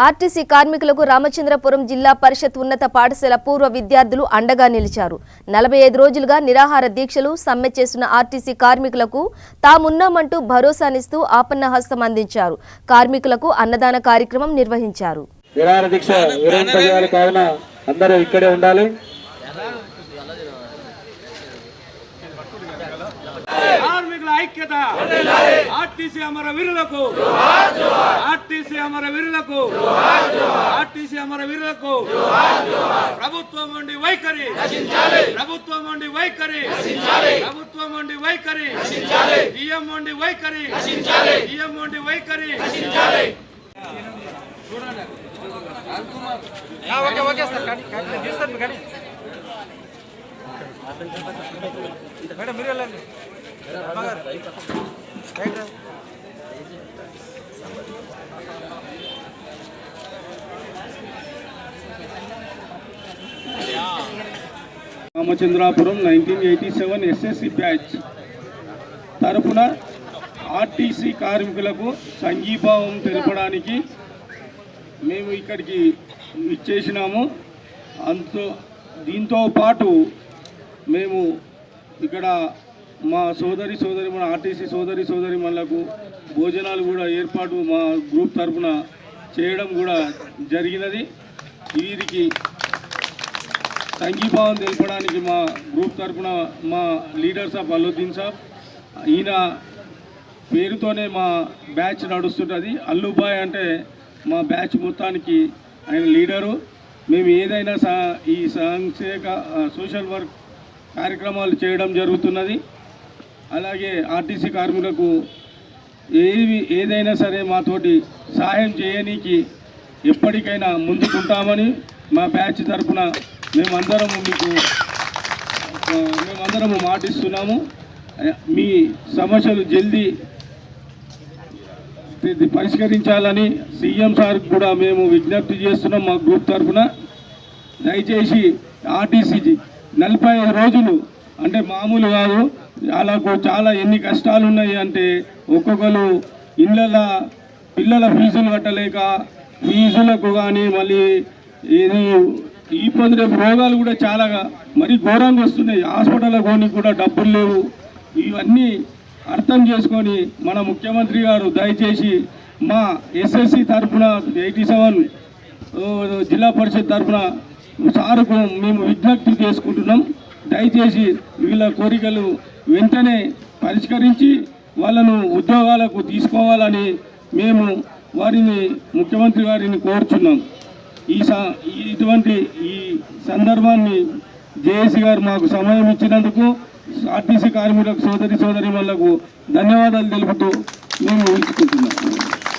RTC కార్మికులకు రామచంద్రపురం జిల్లా పరిషత్ ఉన్నత పాఠశాల పూర్వ విద్యార్థులు అండగా నిలిచారు. 45 రోజులుగా నిరాహార దీక్షలు సమ్మె చేస్తున్న ఆర్టీసీ కార్మికులకు తామున్నామంటూ భరోసానిస్తూ ఆపన్న హస్తం అందించారు. కార్మికులకు అన్నదాన కార్యక్రమం నిర్వహించారు. నిరాహార దీక్ష విరమింపజేయాలి కావున అందరూ ఇక్కడే ఉండాలి. కార్మికుల ఐక్యత, ఆర్టీసీ అమరవీరులకు, ఆర్టీసీ అమరవీరులకు, ఆర్టీసీ అమరవీరులకు ప్రభుత్వం నుండి వైఖరి, ప్రభుత్వం నుండి వైఖరి, ప్రభుత్వం నుండి వైఖరి, సీఎం నుండి వైఖరి, సీఎం నుండి వైఖరి. మేడం మీరు వెళ్ళండి. రామచంద్రాపురం 1987 ఎస్ఎస్సి బ్యాచ్ తరఫున ఆర్టీసీ కార్మికులకు సంఘీభావం తెలపడానికి మేము ఇక్కడికి ఇచ్చేసినాము. దీంతో పాటు మేము ఇక్కడ మా మన ఆర్టీసీ సోదరిమణులకు భోజనాలు కూడా ఏర్పాటు మా గ్రూప్ తరఫున చేయడం కూడా జరిగినది. వీరికి సంఘీభావం తెలపడానికి మా గ్రూప్ తరఫున మా లీడర్ సాబ్ అల్లుద్దీన్ సాబ్, ఈయన పేరుతోనే మా బ్యాచ్ నడుస్తుంటుంది. అల్లుబాయ్ అంటే మా బ్యాచ్ మొత్తానికి ఆయన లీడరు. మేము ఏదైనా ఈ సోషల్ వర్క్ కార్యక్రమాలు చేయడం జరుగుతున్నది. అలాగే ఆర్టీసీ కార్మికులకు ఏదైనా సరే మాతోటి సహాయం చేయనీకి ఎప్పటికైనా ముందుకుంటామని మా బ్యాచ్ తరఫున మేమందరము మాటిస్తున్నాము. మీ సమస్యలు జల్దీ పరిష్కరించాలని సీఎం సార్ కూడా మేము విజ్ఞప్తి చేస్తున్నాం. మా గ్రూప్ తరఫున దయచేసి ఆర్టీసీ 45 రోజులు అంటే మామూలు కాదు. చాలా ఎన్ని కష్టాలు ఉన్నాయి అంటే ఒక్కొక్కరు ఇళ్ళ పిల్లల ఫీజులు కట్టలేక ఫీజులకు కానీ మళ్ళీ ఇది ఈ రేపు రోగాలు కూడా చాలా మరీ ఘోరంగా వస్తున్నాయి. హాస్పిటల్ కొని కూడా డబ్బులు లేవు. ఇవన్నీ అర్థం చేసుకొని మన ముఖ్యమంత్రి గారు దయచేసి మా ఎస్ఎస్సి తరఫున 87 జిల్లా పరిషత్ తరఫున సార్కు మేము విజ్ఞప్తి చేసుకుంటున్నాం. దయచేసి వీళ్ళ కోరికలు వెంటనే పరిష్కరించి వాళ్ళను ఉద్యోగాలకు తీసుకోవాలని మేము ముఖ్యమంత్రి గారిని కోరుచున్నాం. ఇటువంటి ఈ సందర్భాన్ని జేఏసీ గారు మాకు సమయం ఇచ్చినందుకు ఆర్టీసీ కార్మికులకు సోదరిమణులకు ధన్యవాదాలు తెలుపుతూ మేము ఊహించుకుంటున్నాం.